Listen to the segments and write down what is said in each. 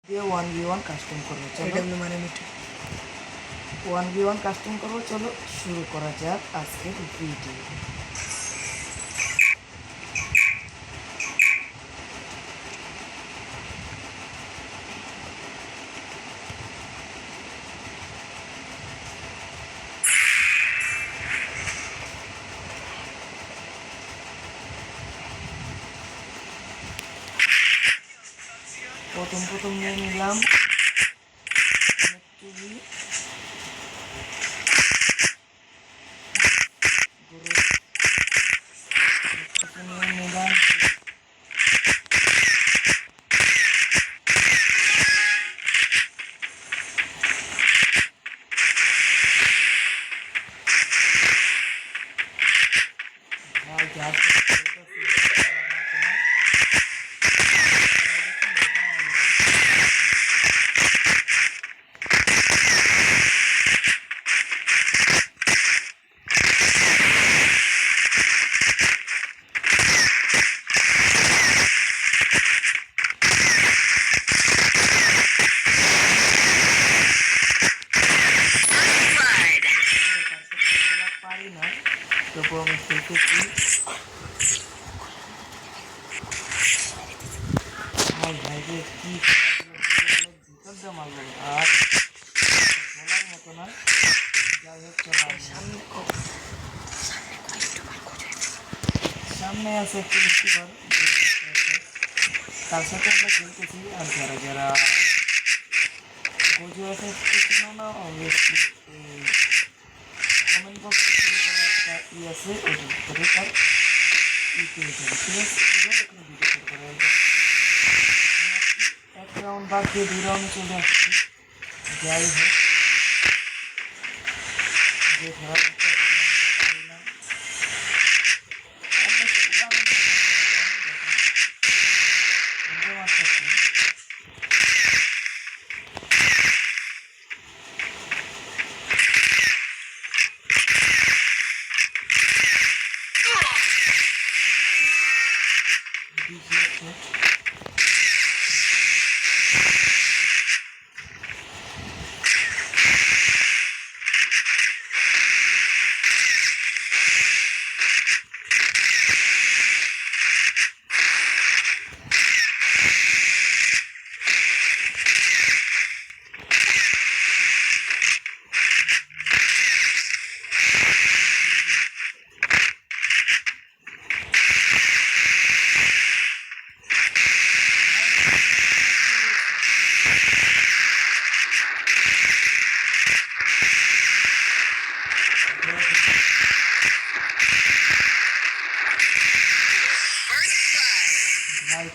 দিয়ে 1v1 custom করবো। চলো মানে মিটু 1v1 কাস্টম করবো। চলো শুরু করা যাক আজকের ভিডিও। প্রথম নিয়ে নিলাম আর বলার মতো না। যাই হোক সামনে আছে একটি রিসিভার, তার সাথে আমরা খেলতেছি। আর যারা যারা গোজো চিনো না, অবভিয়াসলি কমেন্ট বক্সে একটা আছে, ওটার ভিতরে তার পেয়ে যাবে। ঠিক আছে, এখানে ভিডিও শুরু করা হবে। এক রাউন্ড বাদ দিয়ে 2 রাউন্ডে চলে আসছি। যাই হোক, যে খেলা করতে পারি না ভাই।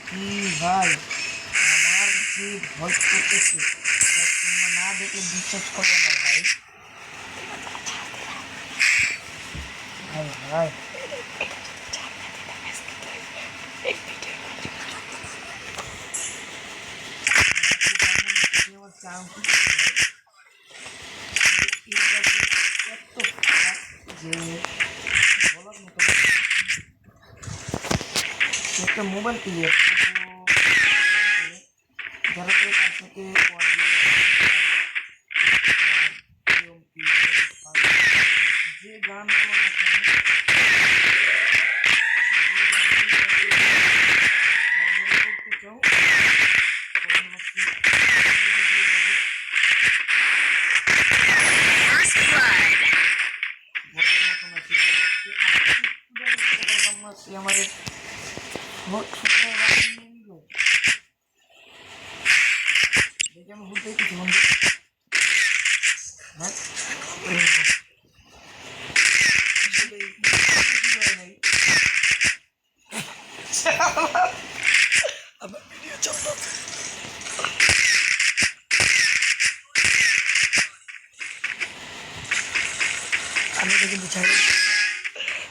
কি ভাই, আমার যে ভয় করতেছে, তোমরা না দেখে বিশ্বাস করবে না ভাই। ভাই ভাই যে বলার মতো একটা মোবাইল ক্লিয়ার যারা তার সাথে যে গান করতে চাও আমাদের দেখে আমি ভুলতে কিছু বন্ধু। হ্যাঁ, আমার ভিডিও চলতেছে। আমি তো কিন্তু ছাড়ি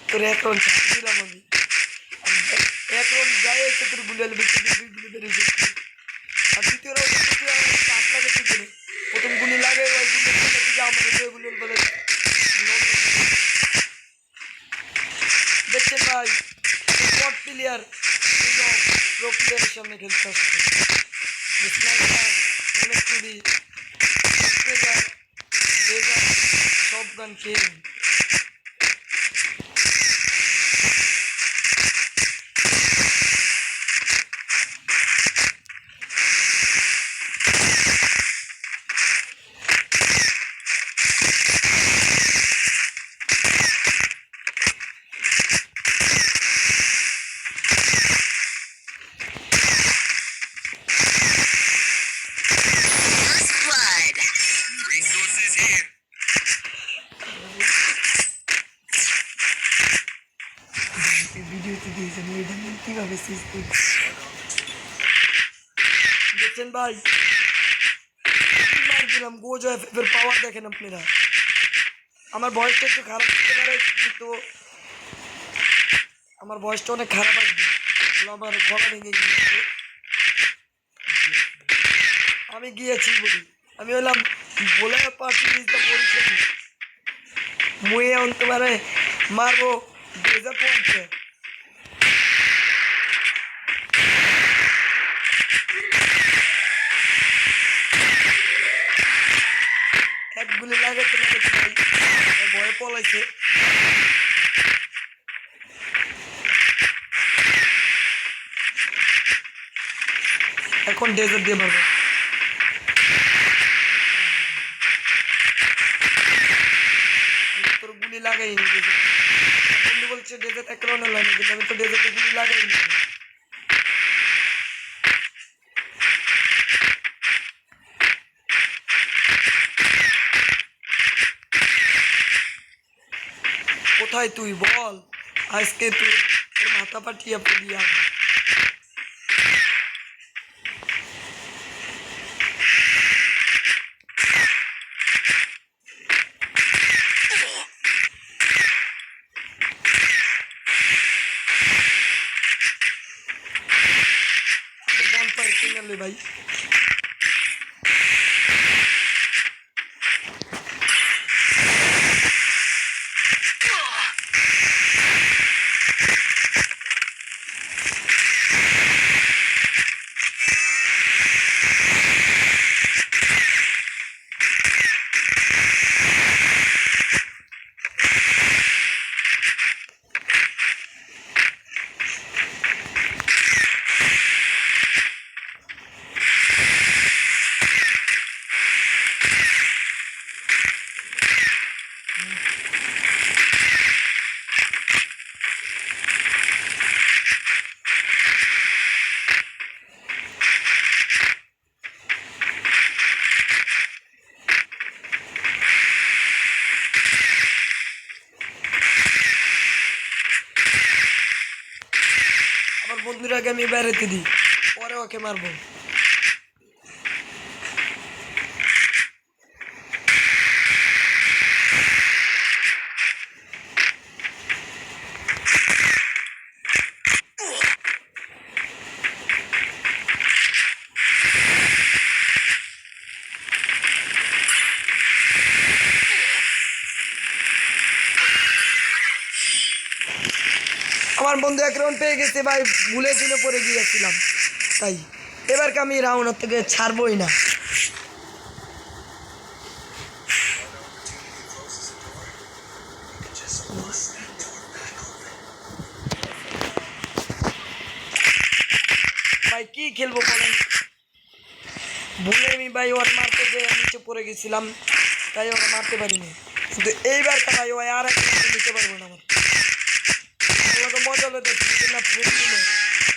তোর এক রাউন্ড ছাড় দিলাম। আমি এক রাউন্ড যাই হচ্ছে তোর গুলিয়াল বেঁচে গুলি ধরে আর দ্বিতীয় রাউন্ডে আপনাকে পিছনে প্রথম গুলি লাগে আমাদের গুলিয়াল বলে দেখছেন ভাই, স্পট প্লেয়ার প্রো প্লেয়ারের সামনে খেলতে আসছে। যদি ট্রেজার ট্রেজার সব গান খেয়ে নিই। First blood. Resources here. ভিডিওতে দিয়েছেন এটা কীভাবে শেষ করছি দেখছেন ভাই মার দিলাম গোজ এফের পাওয়ার দেখেন আপনারা। আমার ভয়েসটা একটু খারাপ হতে পারে কিন্তু আমার ভয়েসটা অনেক খারাপ আসবে, আমার গলা ভেঙে গিয়েছে। আমি গিয়েছি বলি আমি হলাম বলে পারছি পরিচয় মুয়ে অন্ত পারে মারবো ডেজার পয়েন্টে। এক গুলি লাগাতে লাগাতে ভাই ভয়ে পলাইছে। এখন ডেজার দিয়ে মারবো। তোর গুলি লাগাইনি ডেজার, বন্ধু বলছে ডেজার এক রাউন্ডে লাগে কিন্তু আমি তো ডেজারতে গুলি লাগাইনি। কোথায় তুই বল, আজকে তুই তোর মাথা পাঠিয়ে পড়িয়া। বনফায়ার কিনে ভাই আমার বন্ধুর আগে আমি বেড়াতে দিই পরে ওকে মারবো। আমার বন্ধু এক রাউন্ড পেয়ে গেছে ভাই, ভুলে চলে পড়ে গিয়েছিলাম তাই এবারকে আমি রাউন্ড থেকে ছাড়বই না। ভাই কি খেলবো বলেন, ভুলে আমি ভাই ওর মারতে যে নিচে পড়ে গেছিলাম তাই ওরা মারতে পারিনি, কিন্তু এইবার ভাই ও আর এক নিতে পারবো না। আমার মজা হলো দেখছি না ফ্রেন্ড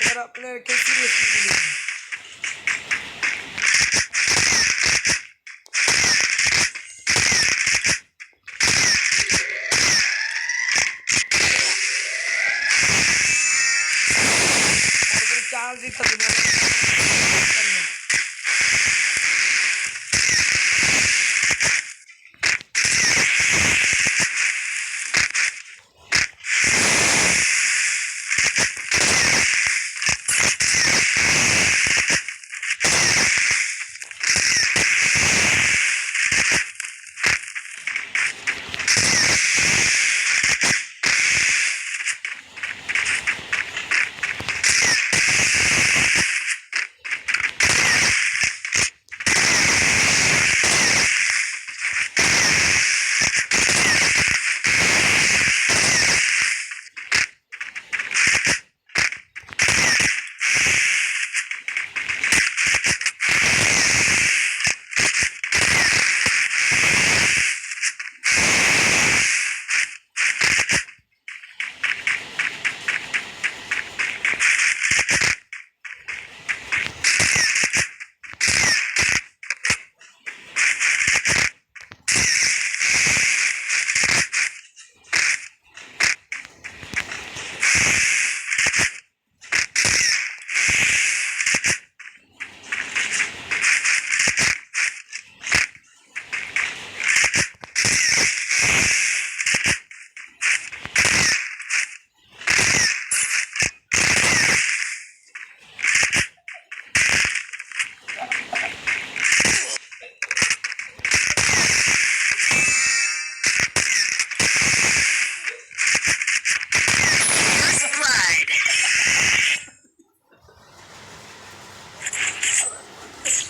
এবার আপনার কেউ সিরিয়াসলি চার্জ দিতে হবে।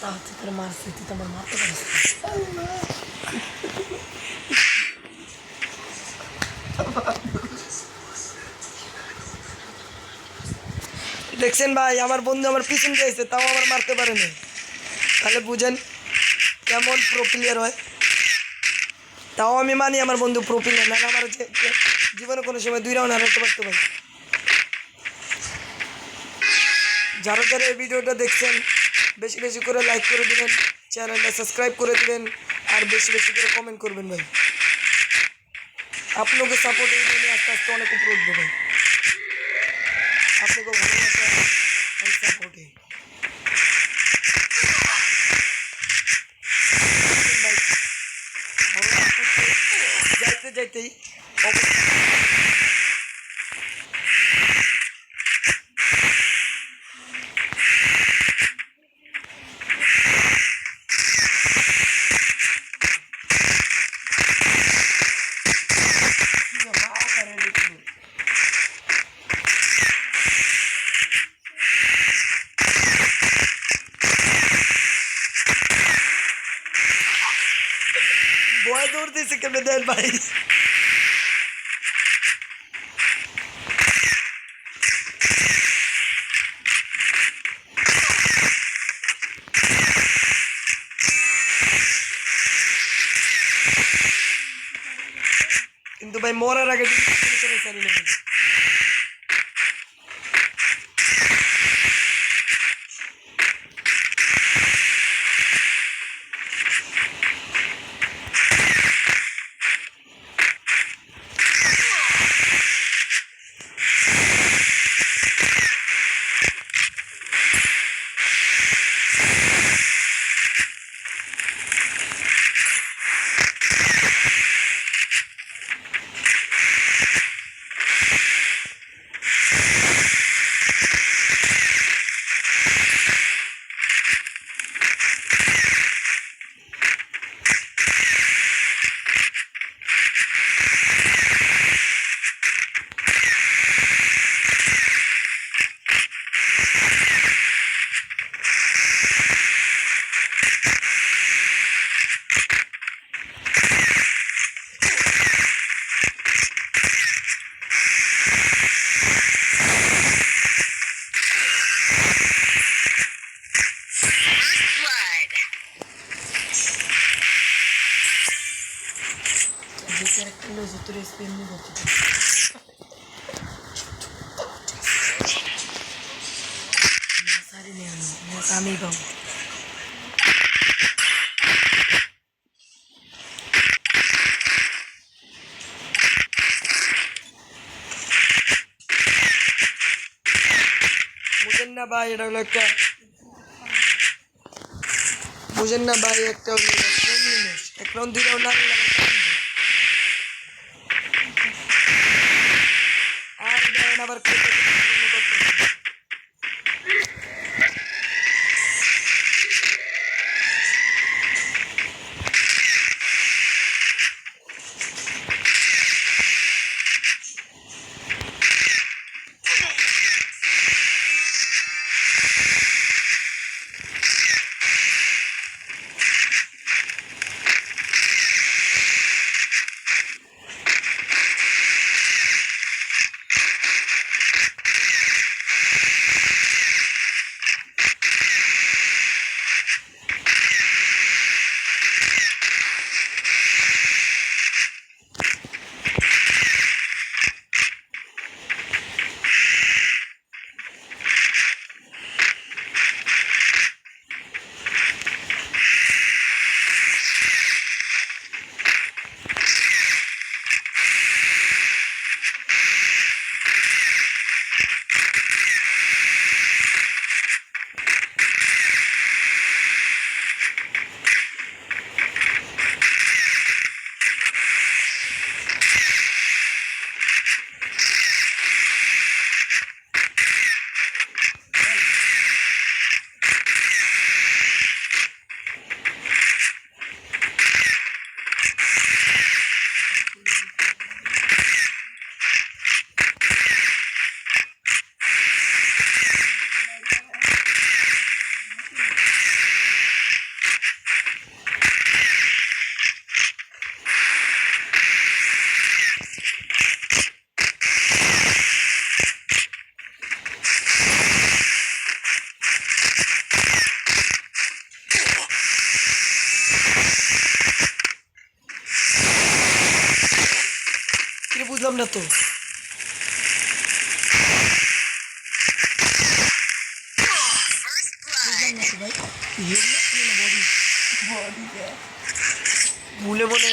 তা হচ্ছে তোর মারছে, তুই তো আমার মারতে পারিস দেখছেন ভাই, আমার বন্ধু আমার পিছন দিয়েছে, তাও আমার মারতে পারেনি। তাহলে বুঝেন কেমন প্রো প্লেয়ার হয়। তাও আমি মানি আমার বন্ধু প্রো প্লেয়ার, না আমার জীবনে কোনো সময় 2 রাউন্ড হারাতে পারতো ভাই। যারা যারা এই ভিডিওটা দেখছেন বেশি বেশি করে লাইক করে দিবেন, চ্যানেলটা সাবস্ক্রাইব করে দিবেন, আর বেশি বেশি করে কমেন্ট করবেন ভাই। আপনাকে সাপোর্ট এই জন্য আস্তে আস্তে অনেক উপরে উঠবে ভাই, আপনাকে ভালোবাসা আর সাপোর্টে ভাই। যাইতে যাইতেই বয় দৌড় দিয়েছে কেমনে দেন ভাই। কিন্তু ভাই মরার আগে চালিয়ে নেবেন। Blood. যে ক্যারেক্টার লইছে তোর স্পেন নিয়ে যাচ্ছে সারি নিয়ে আমি পাবো। বুঝেন না ভাই, এটা হলো একটা, বুঝেন না ভাই, একটা হলো এক রাউন্ড 2 রাউন্ড আর দেন আবার বুঝলাম না তো। First বুঝলাম blood. না তো ভাই। বডি ভুলে মনে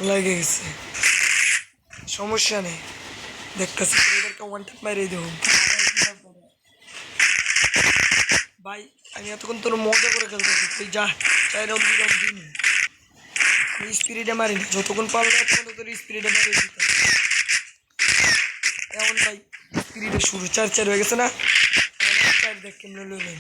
লাগে গেছে, সমস্যা নেই, দেখতেছি এদেরকে ওয়ান ট্যাপ মারিয়ে দেবো। ভাই আমি এতক্ষণ তোর মজা করে খেলতেছি, তুই যা 4 রাউন্ড 2 রাউন্ড দিন, স্পিরিটে মারি না, যতক্ষণ পারবো ততক্ষণ তোর স্পিরিটে মারিয়ে দিতাম। এমন ভাই স্পিরিটে শুরু 4-4 হয়ে গেছে না, 4 দেখ কেমন লই নেই।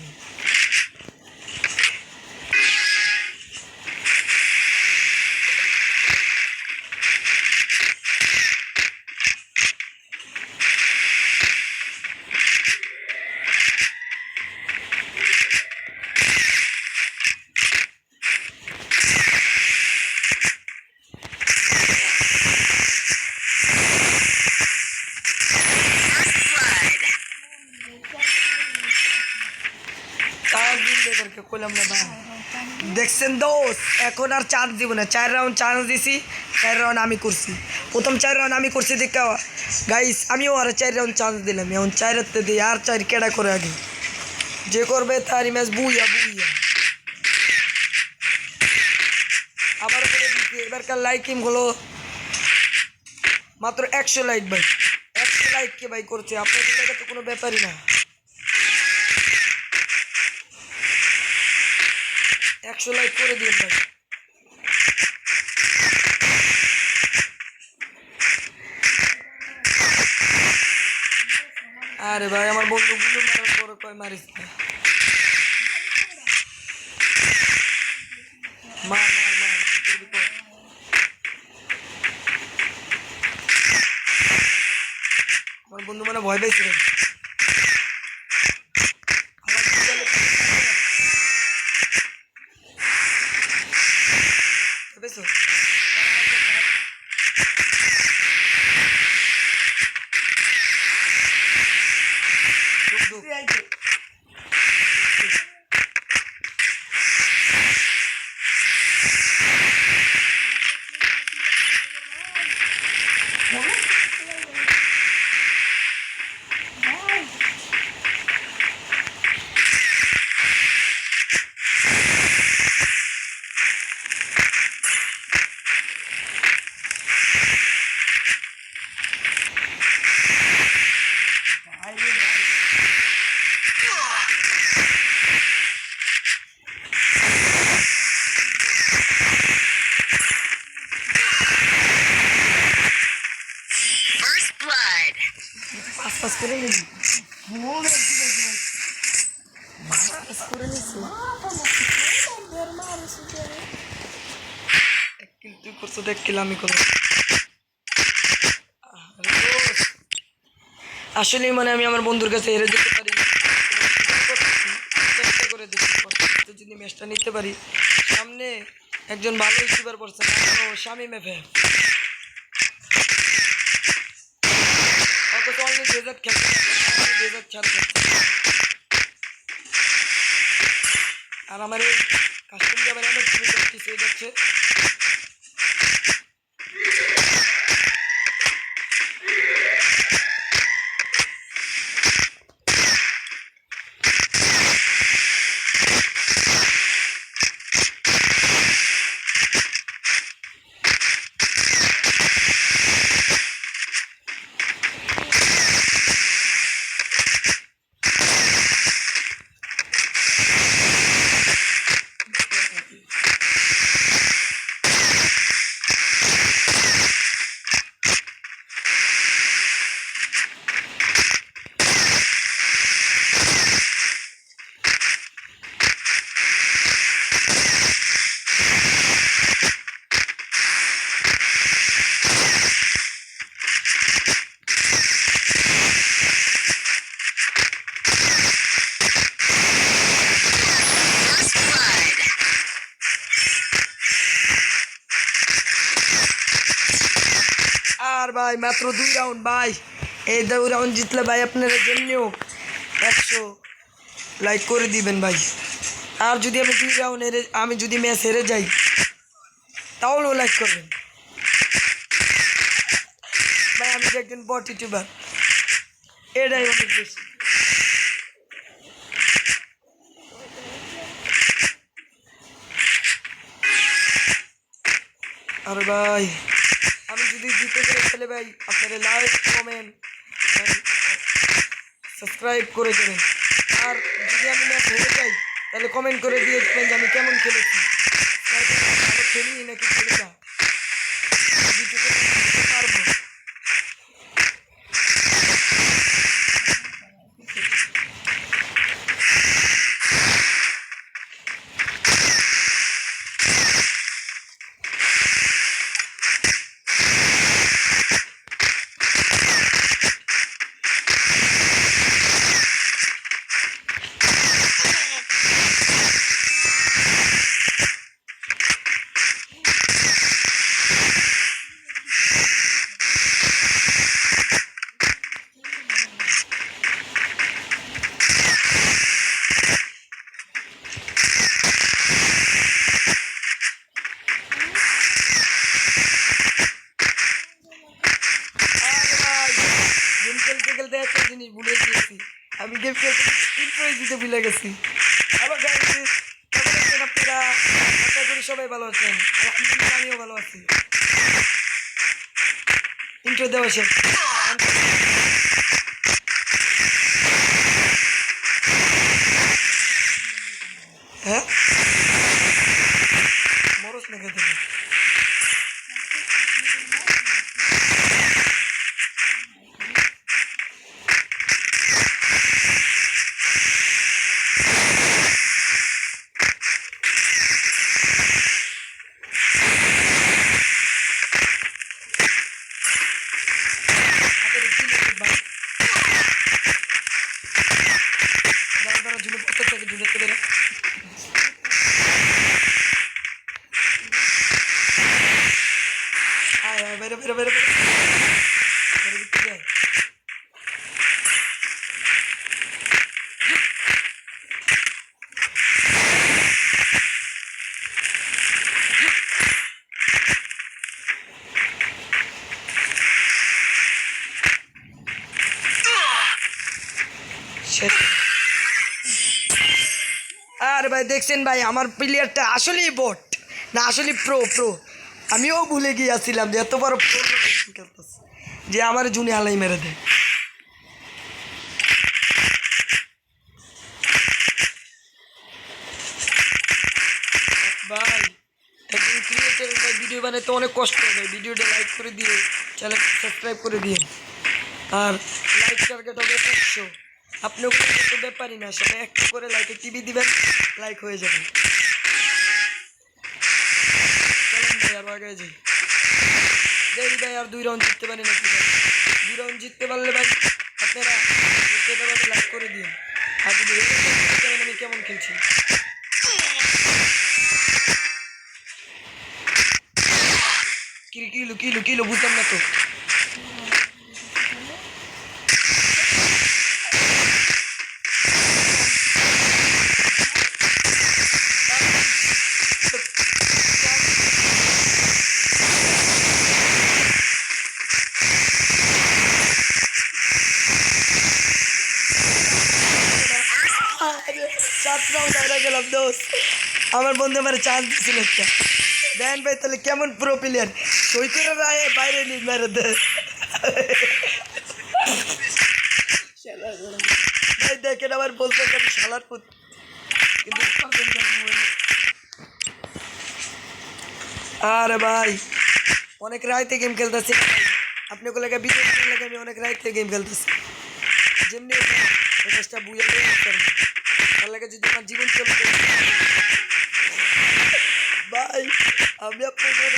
চার দিন এদেরকে কইলাম না ভাই, দেখছেন দোষ, এখন আর চান্স দিব না। 4 রাউন্ড চান্স দিছি, 4 রাউন্ড আমি করছি, প্রথম 4 রাউন্ড আমি করছি দেখা গাইস, আমিও আর 4 রাউন্ড চান্স দিলাম, এখন 4-তে দিই, আর 4 কেডা করে আগে যে করবে তারই ম্যাচ বুইয়া বুইয়া। আবার করে দিচ্ছি, এবারকার লাইকিং হলো মাত্র 100 লাইক ভাই, 100 লাইক কে ভাই করছে, আপনাদের লাগে তো কোনো ব্যাপারই না। 100 লাইক করে দিন ভাই। আরে ভাই আমার বন্ধু গুলো মারার পরে কয় মারিস না, মার মার মার, আমার বন্ধু মানে ভয় পাইছে ভাই। আমার বিড়ালে ভয় পাইছো? ঢুক ঢুক। First blood. পাস পাস করে নিবি, পাস করে নিছি। এক কিল তুই করছো, এক কিল আমি করবো। আসলে মানে আমি আমার বন্ধুর কাছে হেরে যেতে পারি, চেষ্টা করে দেখি যদি ম্যাচটা নিতে পারি। সামনে একজন ভালো ইউটিউবার পড়ছে, শামিম এফএম, অথচ অনলি ডেজার্ট খেলতে ডেজার্ট ছাড়তে, আর আমার এই কাস্টম যাবার অনেক প্র্যাকটিস হয়ে যাচ্ছে। First blood. আর ভাই মাত্র 2 রাউন্ড ভাই, এই 2 রাউন্ড জিতলে ভাই আপনারা যেমনিও 100 লাইক করে দিবেন ভাই। আর যদি আমি 2 রাউন্ড হেরে, আমি যদি ম্যাচ হেরে যাই তাহলেও লাইক করবেন ভাই। আমি যে একজন বট ইউটিউবার, এটাই অনেক বেশি। আরে ভাই আমি যদি জিতে যাই তাহলে ভাই আপনারা লাইক কমেন্ট সাবস্ক্রাইব করে দেবেন। আর যদি আমি ম্যাচ হেরে যাই তাহলে কমেন্ট করে দিয়ে দেবেন যে আমি কেমন খেলেছি, ভালো খেলি নাকি খেলি না, পারবো। গেম খেলতে খেলতে একটা জিনিস ভুলে গিয়েছি, আমি গেম খেলতে স্কিপ করে দিতে ভুলে গেছি। আবার গাইস কেমন আছেন আপনারা? আশা করি সবাই ভালো আছেন, আলহামদুলিল্লাহ আমিও ভালো আছি। ইন্ট্রো দেওয়া শেষ। হ্যাঁ মরস না খেতে ঝুলে পড়তে থাকে, ঝুলেতে বেরো। বেরো বেরো বেরো বেরো যায়। আর ভাই দেখছেন ভাই আমার প্লেয়ারটা আসলেই বট না আসলে প্রো প্রো, আমিও ভুলে গিয়েছিলাম যে এত বড় প্রো খেলতেছে যে আমার জুনি হালাই মেরে দেয়। ভাই একজন ক্রিয়েটার ভাই ভিডিও বানাতে অনেক কষ্ট হয়, ভিডিওটা লাইক করে দিয়ে চ্যানেল সাবস্ক্রাইব করে দিয়ে, আর লাইক টার্গেট হবে 100, আপনিও কোনো ব্যাপারই না, সবাই একটু করে লাইকে টিভি দিবেন, লাইক হয়ে যাবে। চলেন ভাই আর আগে যাই, দেখি ভাই আর 2 রাউন্ড জিততে পারি নাকি ভাই। 2 রাউন্ড জিততে পারলে ভাই আপনারা সেটাভাবে লাইক করে দিন, আর যদি আমি কেমন খেলছি। কিলো কিলো কিলো বুঝলাম না তো। গেলাম দোস্ত, আমার বন্ধু আমার চান্স দিছিল একটা। দেন ভাই তাহলে কেমন প্রো প্লেয়ার, সই করে রায় বাইরে নিয়ে মেরে দে ভাই। দেখেন আমার বলতে শালার পুত, কিন্তু আরে ভাই অনেক রাইতে গেম খেলতেছি আপনি ওগুলো ভিডিও লাগে, আমি অনেক রাইতে গেম খেলতেছি যেমনি এটা বুঝে তার লাগে যদি আমার জীবন চলতে ভাই আমি আপনাদের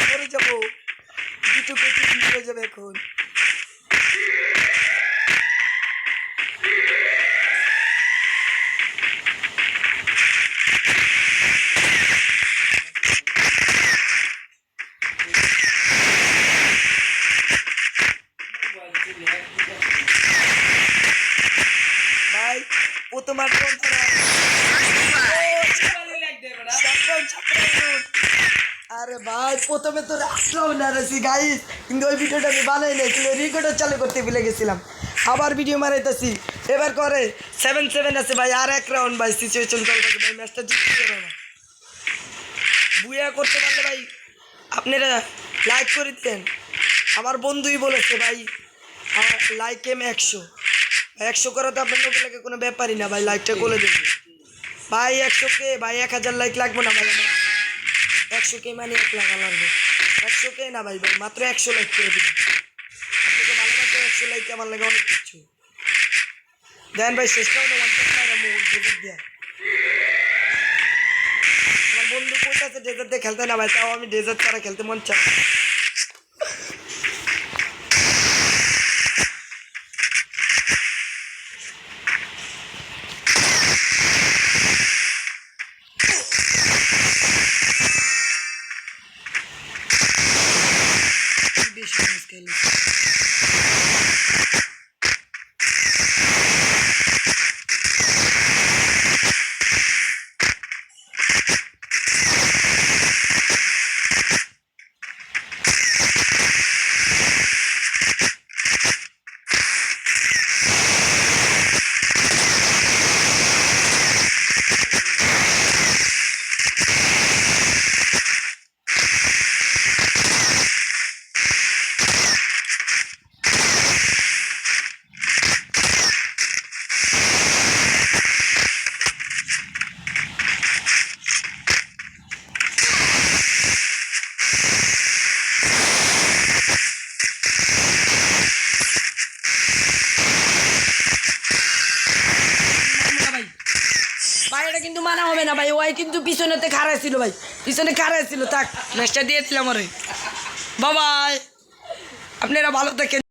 করে যাবো, কিছু কিছু হয়ে যাবে এখন। ভাই ও তোমার আরে ভাই প্রথমে তো আসলাম না রেছি গাইস, কিন্তু ওই ভিডিওটা আমি বানাই নাই, কিন্তু রেকর্ডার চালু করতে ভুলে গেছিলাম। আবার ভিডিও মারাইতেছি, এবার করে 7-7 আছে ভাই, আর এক রাউন্ড ভাই সিচুয়েশন চলবে ভাই, ম্যাচটা জিততে যাবে না। বুয়া করতে পারলে ভাই আপনারা লাইক করে দিতেন। আমার বন্ধুই বলেছে ভাই আমার লাইক এম 100 করা তো আপনার লাগে কোনো ব্যাপারই না ভাই, লাইকটা করে দেবেন ভাই। 100K ভাই, 1000 লাইক লাগবে না ভাই, আমার 100K মানে 1 লাখ লাগবে। 100K না ভাই, ভাই মাত্র 100 লাইক করে দেবেন। আপনাকে ভালোবাসে 100 লাইক আমার লাগে অনেক কিছু। দেন ভাই শেষটাও না, ওয়ান টাইম মারা মুখ দিয়ে আমার বন্ধু কোথাছে ডেজার্ট দিয়ে খেলতে না ভাই, তাও আমি ডেজার্ট ছাড়া খেলতে মন চায়। বেশি খেলে ভাই, এটা কিন্তু মানা হবে না ভাই, ওই কিন্তু পিছনেতে খাড়াই ছিল ভাই, পিছনে খাড়াই ছিল। থাক ম্যাচটা দিয়ে দিলাম আরে, বাবাই, আপনারা ভালো থাকেন।